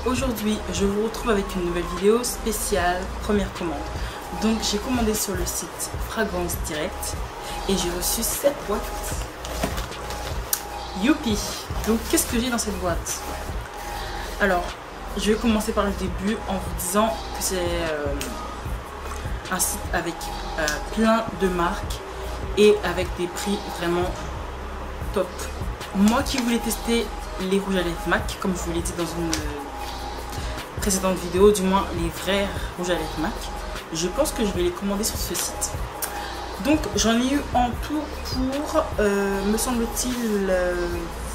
Aujourd'hui je vous retrouve avec une nouvelle vidéo spéciale première commande. Donc j'ai commandé sur le site Fragrance Direct et j'ai reçu cette boîte. Youpi! Donc qu'est-ce que j'ai dans cette boîte? Alors je vais commencer par le début en vous disant que c'est un site avec plein de marques et avec des prix vraiment top. Moi qui voulais tester les rouges à lèvres MAC, comme je vous l'ai dit dans une précédente vidéo, du moins les vrais rouges à lèvres MAC, je pense que je vais les commander sur ce site. Donc j'en ai eu en tout pour, me semble-t-il,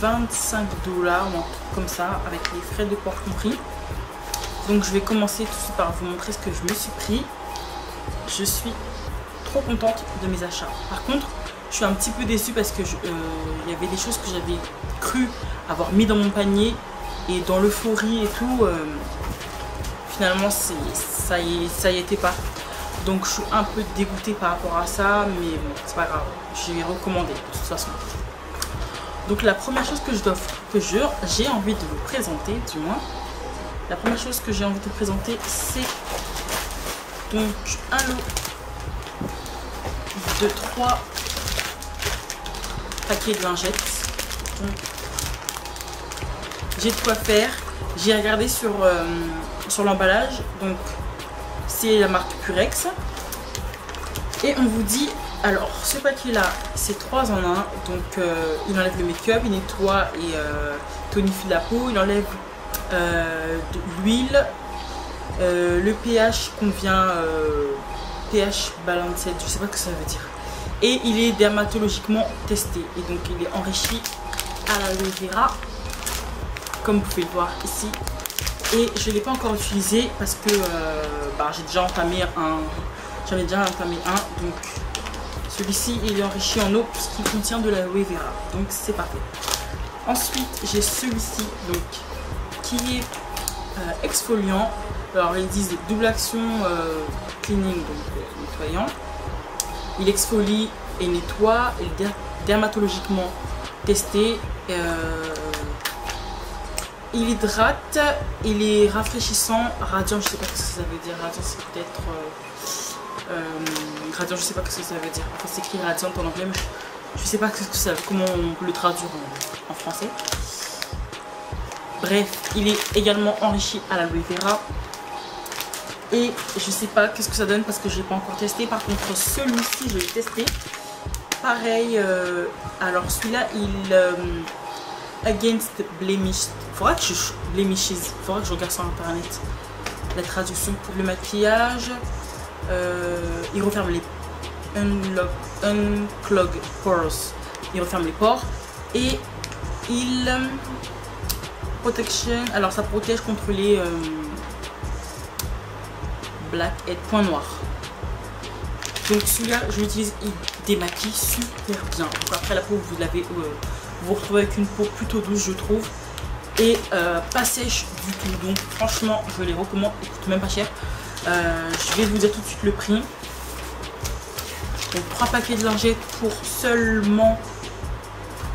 25 $, ou un truc comme ça, avec les frais de port compris. Donc je vais commencer tout de suite par vous montrer ce que je me suis pris. Je suis trop contente de mes achats. Par contre, je suis un petit peu déçue parce que y avait des choses que j'avais cru avoir mis dans mon panier et dans l'euphorie et tout, finalement ça y était pas. Donc je suis un peu dégoûtée par rapport à ça, mais bon, c'est pas grave, je vais recommander de toute façon. Donc la première chose que j'ai envie de vous présenter, du moins, la première chose que j'ai envie de vous présenter, c'est donc un lot de 3 paquets de lingettes. J'ai de quoi faire. J'ai regardé sur l'emballage, donc c'est la marque Purex et on vous dit, alors ce paquet là c'est 3 en 1, donc il enlève le make-up, il nettoie et tonifie la peau, il enlève de l'huile, le pH convient, pH balanced, je sais pas ce que ça veut dire, et il est dermatologiquement testé et donc il est enrichi à l'aloe vera comme vous pouvez le voir ici. Et je ne l'ai pas encore utilisé parce que j'ai déjà entamé un. J'en ai déjà entamé un. Donc celui-ci il est enrichi en eau puisqu'il contient de l'aloe vera. Donc c'est parfait. Ensuite j'ai celui-ci donc qui est exfoliant. Alors ils disent double action cleaning, donc nettoyant. Il exfolie et nettoie. Il est dermatologiquement testé. Il hydrate, il est rafraîchissant, radiant, je sais pas ce que ça veut dire, radiant c'est peut-être, radiant je sais pas ce que ça veut dire, enfin c'est écrit radiant en anglais, mais je sais pas comment on peut le traduire en français. Bref, il est également enrichi à l'aloe vera et je sais pas qu'est-ce que ça donne parce que je l'ai pas encore testé. Par contre celui-ci je l'ai testé, pareil, alors celui-là il... Against Blemish, faudra que je regarde sur internet la traduction. Pour le maquillage, il referme les unclog pores, il referme les pores et il protection, alors ça protège contre les blackheads, points noirs. Donc celui-là je l'utilise, il démaquille super bien. Donc après la peau vous l'avez vous retrouvez avec une peau plutôt douce je trouve et pas sèche du tout, donc franchement je les recommande, il coûte même pas cher. Je vais vous dire tout de suite le prix. Donc 3 paquets de lingettes pour seulement,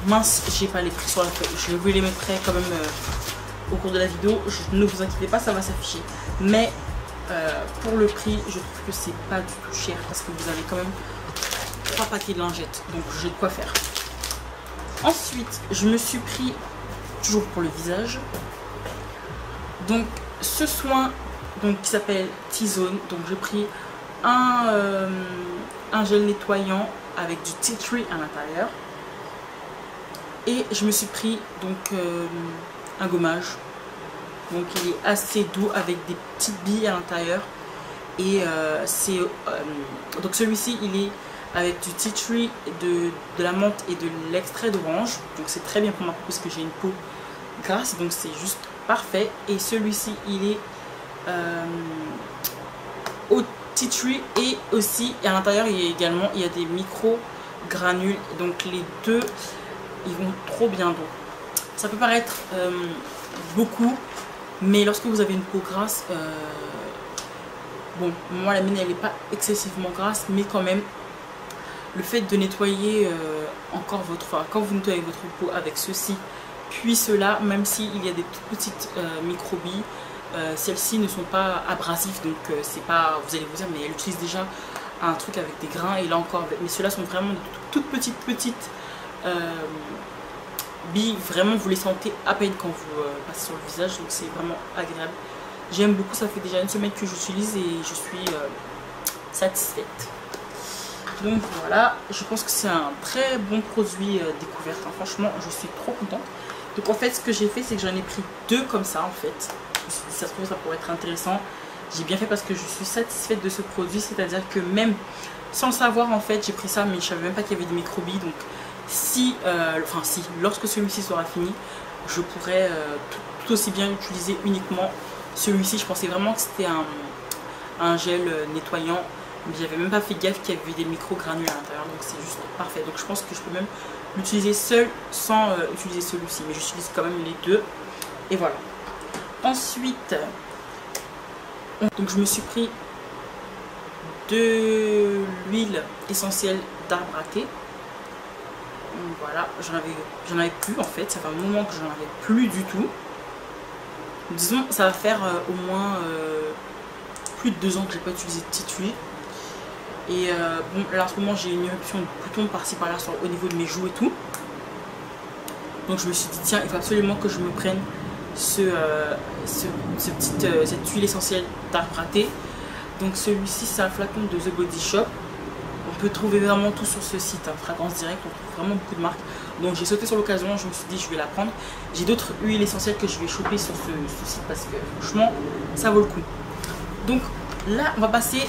mince j'ai pas les prix sur la feuille, je vous les mettrai quand même au cours de la vidéo, ne vous inquiétez pas, ça va s'afficher, mais pour le prix je trouve que c'est pas du tout cher parce que vous avez quand même 3 paquets de lingettes, donc j'ai de quoi faire. Ensuite, je me suis pris, toujours pour le visage, donc ce soin donc, qui s'appelle T-Zone. Donc j'ai pris un gel nettoyant avec du tea tree à l'intérieur. Et je me suis pris donc un gommage. Donc il est assez doux avec des petites billes à l'intérieur. Et donc celui-ci il est avec du tea tree, de la menthe et de l'extrait d'orange. Donc c'est très bien pour ma peau parce que j'ai une peau grasse, donc c'est juste parfait. Et celui-ci il est au tea tree et aussi à l'intérieur il y a des micro granules. Donc les deux ils vont trop bien. Donc ça peut paraître beaucoup, mais lorsque vous avez une peau grasse, bon moi la mienne elle n'est pas excessivement grasse, mais quand même le fait de nettoyer encore quand vous nettoyez votre peau avec ceci puis cela, même s'il y a des toutes petites microbilles, celles-ci ne sont pas abrasives, donc c'est pas, vous allez vous dire, mais elle utilise déjà un truc avec des grains, et là encore, mais ceux-là sont vraiment de toutes petites billes, vraiment vous les sentez à peine quand vous passez sur le visage, donc c'est vraiment agréable. J'aime beaucoup, ça fait déjà une semaine que j'utilise et je suis satisfaite. Donc voilà, je pense que c'est un très bon produit découverte, hein. Franchement je suis trop contente. Donc en fait ce que j'ai fait, c'est que j'en ai pris 2 comme ça en fait. Je me suis dit, ça se trouve ça pourrait être intéressant. J'ai bien fait parce que je suis satisfaite de ce produit, c'est-à-dire que même sans le savoir en fait, j'ai pris ça mais je savais même pas qu'il y avait des microbilles. Donc si, lorsque celui-ci sera fini, je pourrais tout aussi bien utiliser uniquement celui-ci. Je pensais vraiment que c'était un gel nettoyant, mais j'avais même pas fait gaffe qu'il y avait des micro-granules à l'intérieur, donc c'est juste parfait. Donc je pense que je peux même l'utiliser seul sans utiliser celui-ci, mais j'utilise quand même les deux. Et voilà. Ensuite, donc je me suis pris de l'huile essentielle d'arbre à thé. Voilà, j'en avais plus en fait, ça fait un moment que j'en avais plus du tout. Disons, ça va faire au moins plus de 2 ans que j'ai pas utilisé de petite huile. Et bon, là en ce moment j'ai une éruption de boutons par-ci par-là au niveau de mes joues et tout. Donc je me suis dit tiens, il faut absolument que je me prenne cette huile essentielle d'arbre à thé. Donc celui-ci c'est un flacon de The Body Shop. On peut trouver vraiment tout sur ce site, hein, Fragrance Direct, on trouve vraiment beaucoup de marques. Donc j'ai sauté sur l'occasion, je me suis dit je vais la prendre. J'ai d'autres huiles essentielles que je vais choper sur ce site parce que franchement ça vaut le coup. Donc là on va passer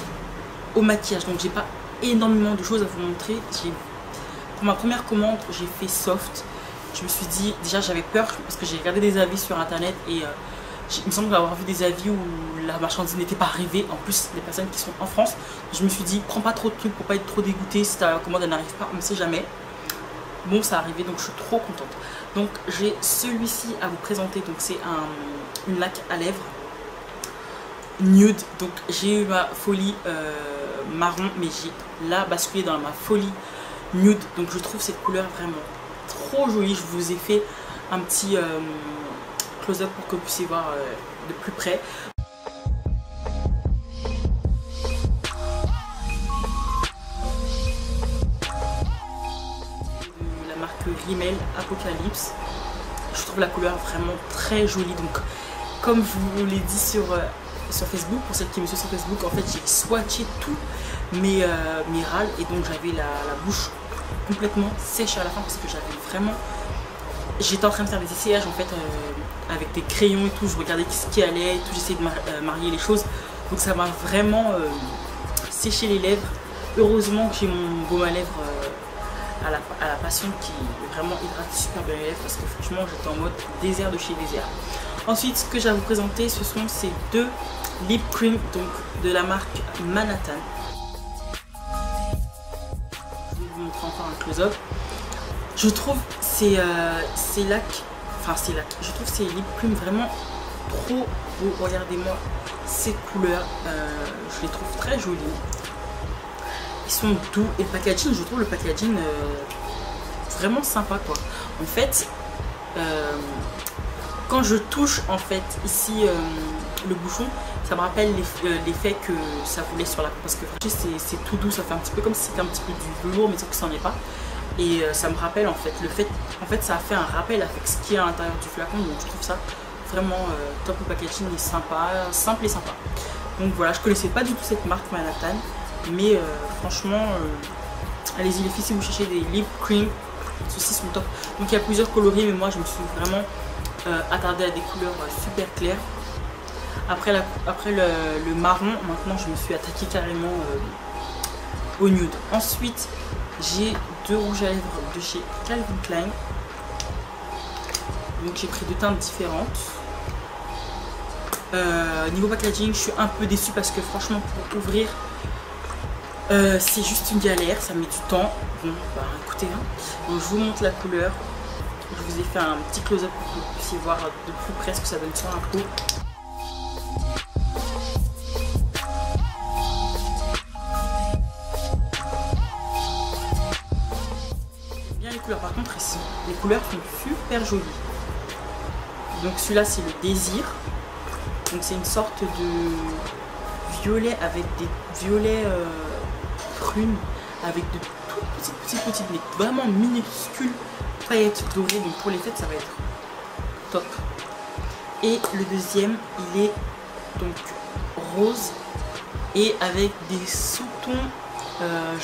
au maquillage. Donc j'ai pas énormément de choses à vous montrer. Pour ma première commande j'ai fait soft. Je me suis dit, déjà j'avais peur parce que j'ai regardé des avis sur internet et il me semble avoir vu des avis où la marchandise n'était pas arrivée. En plus les personnes qui sont en France, je me suis dit prends pas trop de trucs pour pas être trop dégoûté si ta commande elle n'arrive pas, on ne sait jamais. Bon, ça arrivé, donc je suis trop contente. Donc j'ai celui-ci à vous présenter. Donc c'est une laque à lèvres nude. Donc j'ai eu ma folie marron, mais j'ai là basculé dans ma folie nude. Donc je trouve cette couleur vraiment trop jolie. Je vous ai fait un petit close-up pour que vous puissiez voir de plus près. La marque Rimmel Apocalypse. Je trouve la couleur vraiment très jolie. Donc comme je vous l'ai dit sur Facebook, pour celles qui me suivent sur Facebook, en fait j'ai swatché tous mes râles et donc j'avais la bouche complètement sèche à la fin parce que j'avais vraiment, j'étais en train de faire des essayages en fait avec des crayons et tout, je regardais ce qui allait et tout, j'essayais de marier les choses, donc ça m'a vraiment séché les lèvres. Heureusement que j'ai mon baume à lèvres à la passion qui vraiment hydrate super bien les lèvres parce que franchement j'étais en mode désert de chez désert. Ensuite ce que j'ai à vous présenter ce sont ces 2 lip cream donc de la marque Manhattan. Je vais vous montrer encore un close-up. Je trouve ces lacs, je trouve ces lip cream vraiment trop beaux. Regardez-moi ces couleurs, je les trouve très jolies. Ils sont doux et le packaging, je trouve le packaging vraiment sympa quoi. En fait, quand je touche en fait ici le bouchon, ça me rappelle l'effet que ça voulait sur la peau parce que c'est tout doux, ça fait un petit peu comme si c'était un petit peu du velours mais sauf que ça n'en est pas. Et ça me rappelle en fait ça a fait un rappel avec ce qu'il y a à l'intérieur du flacon, donc je trouve ça vraiment top. Le packaging est sympa, simple et sympa. Donc voilà, je connaissais pas du tout cette marque Manhattan, mais franchement allez-y les filles si vous cherchez des lip cream, ceux-ci sont top. Donc il y a plusieurs coloris mais moi je me suis vraiment attardée à des couleurs super claires. Après le marron, maintenant je me suis attaquée carrément au nude. Ensuite j'ai 2 rouges à lèvres de chez Calvin Klein. Donc j'ai pris 2 teintes différentes. Niveau packaging je suis un peu déçue parce que franchement pour ouvrir c'est juste une galère, ça met du temps. Bon bah écoutez hein. Donc je vous montre la couleur. Je vous ai fait un petit close-up pour que vous puissiez voir de plus près ce que ça donne sur la peau. Par contre ici les couleurs sont super jolies. Donc celui-là c'est le désir. Donc c'est une sorte de violet avec des violets prunes, avec de toutes petites mais vraiment minuscules paillettes dorées. Donc pour les fêtes ça va être top. Et le deuxième il est donc rose et avec des sautons,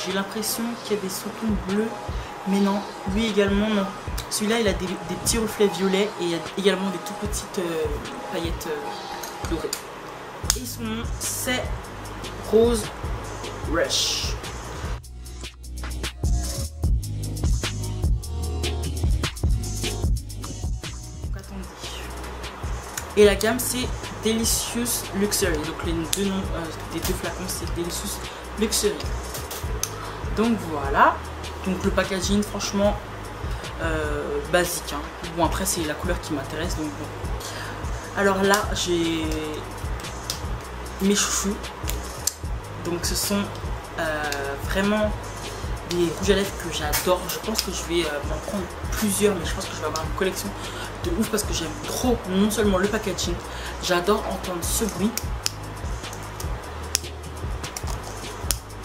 j'ai l'impression qu'il y a des sautons bleus, mais non, lui également non. Celui-là il a des petits reflets violets et il y a également des tout petites paillettes dorées. Et son nom c'est Rose Rush. Donc attendez. Et la gamme c'est Delicious Luxury. Donc les deux noms des deux flacons c'est Delicious Luxury. Donc voilà. Donc le packaging franchement basique. Hein. Bon après c'est la couleur qui m'intéresse donc bon. Alors là j'ai mes chouchous. Donc ce sont vraiment des rouges à lèvres que j'adore. Je pense que je vais m'en prendre plusieurs, mais je pense que je vais avoir une collection de ouf parce que j'aime trop non seulement le packaging, j'adore entendre ce bruit.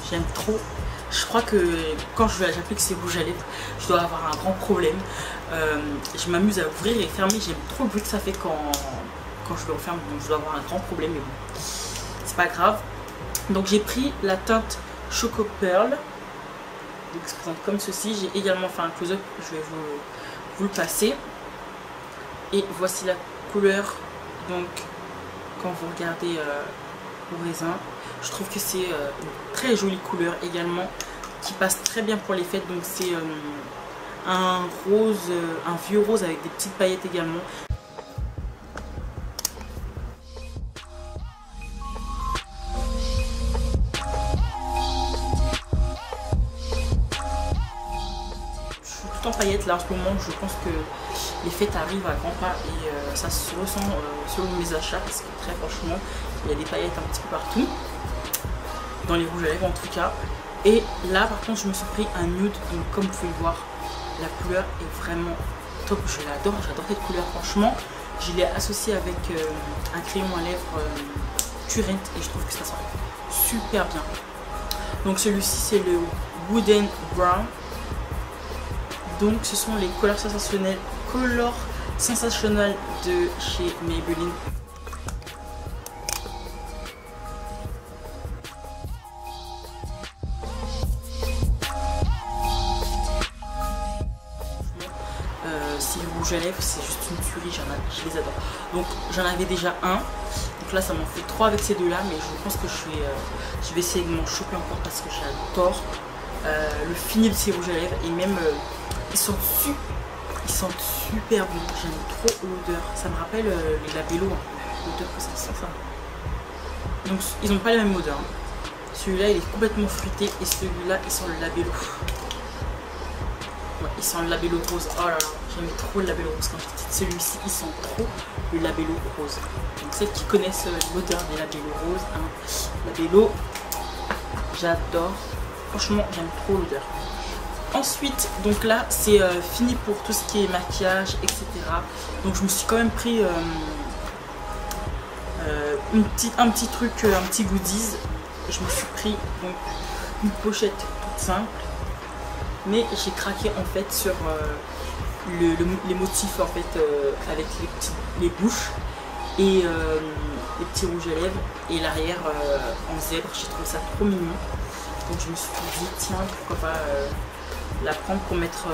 J'aime trop. Je crois que quand j'applique ces rouges à lèvres, je dois avoir un grand problème. Je m'amuse à ouvrir et fermer. J'aime trop le bruit que ça fait quand je le referme. Donc je dois avoir un grand problème, mais bon, c'est pas grave. Donc j'ai pris la teinte Choco Pearl. Donc il se présente comme ceci. J'ai également fait un close-up. Je vais vous le passer. Et voici la couleur. Donc quand vous regardez au raisin, je trouve que c'est une très jolie couleur également qui passe très bien pour les fêtes. Donc c'est un rose, un vieux rose avec des petites paillettes également. Je suis tout en paillettes là en ce moment. Je pense que les fêtes arrivent à grands pas et ça se ressent selon mes achats parce que très franchement il y a des paillettes un petit peu partout. Dans les rouges à lèvres en tout cas. Et là par contre je me suis pris un nude, donc comme vous pouvez le voir la couleur est vraiment top, je l'adore, j'adore cette couleur franchement. Je l'ai associé avec un crayon à lèvres Current et je trouve que ça sent super bien. Donc celui-ci c'est le Wooden Brown. Donc ce sont les couleurs sensationnelles de chez Maybelline. Si le rouge à lèvres c'est juste une tuerie, je les adore. Donc j'en avais déjà un, donc là ça m'en fait 3 avec ces deux là, mais je pense que je vais essayer de m'en choper encore parce que j'adore le fini de ces rouges à lèvres et même ils sentent super bon, j'aime trop l'odeur, ça me rappelle les labellos, l'odeur que ça sent ça. Donc ils n'ont pas la même odeur, hein. Celui-là il est complètement fruité et celui-là il sent le labello. Ouais, il sent le labello rose. Oh là là, j'aime trop le labello rose quand j'étais petite. Celui-ci, il sent trop le labello rose. Donc celles qui connaissent l'odeur des labello roses, hein, labello, j'adore. Franchement, j'aime trop l'odeur. Ensuite, donc là, c'est fini pour tout ce qui est maquillage, etc. Donc je me suis quand même pris un petit truc, un petit goodies. Je me suis pris donc une pochette toute simple. Mais j'ai craqué en fait sur les motifs en fait avec les bouches et les petits rouges à lèvres et l'arrière en zèbre. J'ai trouvé ça trop mignon. Donc je me suis dit tiens pourquoi pas la prendre pour mettre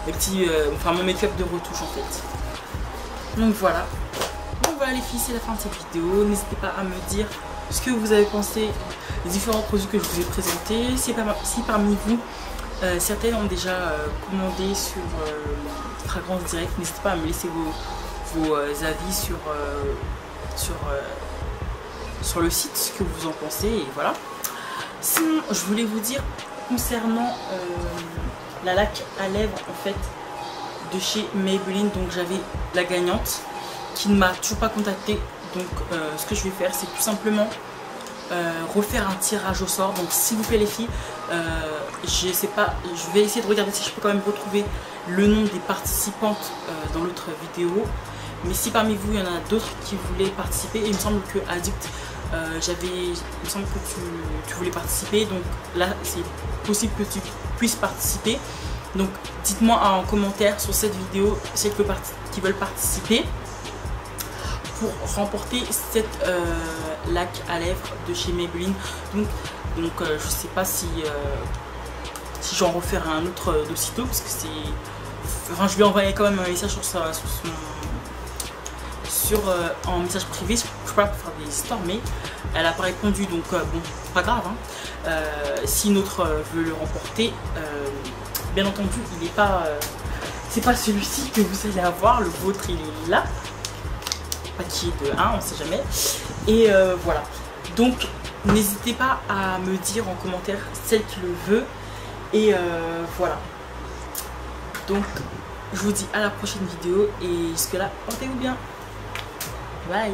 les petits, enfin mon make-up de retouche en fait. Donc voilà. Donc voilà les filles, c'est la fin de cette vidéo. N'hésitez pas à me dire ce que vous avez pensé des différents produits que je vous ai présentés. Si parmi vous certaines ont déjà commandé sur Fragrance Direct, n'hésitez pas à me laisser vos avis sur le site, ce que vous en pensez et voilà. Sinon je voulais vous dire concernant la laque à lèvres en fait de chez Maybelline, donc j'avais la gagnante qui ne m'a toujours pas contactée. Donc ce que je vais faire c'est tout simplement refaire un tirage au sort. Donc s'il vous plaît les filles, je sais pas, je vais essayer de regarder si je peux quand même retrouver le nom des participantes dans l'autre vidéo. Mais si parmi vous il y en a d'autres qui voulaient participer, et il me semble que Addict, il me semble que tu voulais participer, donc là c'est possible que tu puisses participer. Donc dites-moi en commentaire sur cette vidéo celles qui veulent participer pour remporter cette laque à lèvres de chez Maybelline. Donc je sais pas si j'en referai un autre d'aussitôt, parce que c'est... Enfin, je lui ai envoyé quand même un message en message privé, je peux pas faire des histoires, mais elle a pas répondu, donc bon, pas grave, hein. Si une autre veut le remporter, bien entendu, il n'est pas... c'est pas celui-ci que vous allez avoir, le vôtre il est là, pas qui est de 1, on sait jamais. Et voilà, donc n'hésitez pas à me dire en commentaire celle qui le veut. Et voilà, donc je vous dis à la prochaine vidéo, et jusque là portez-vous bien, bye.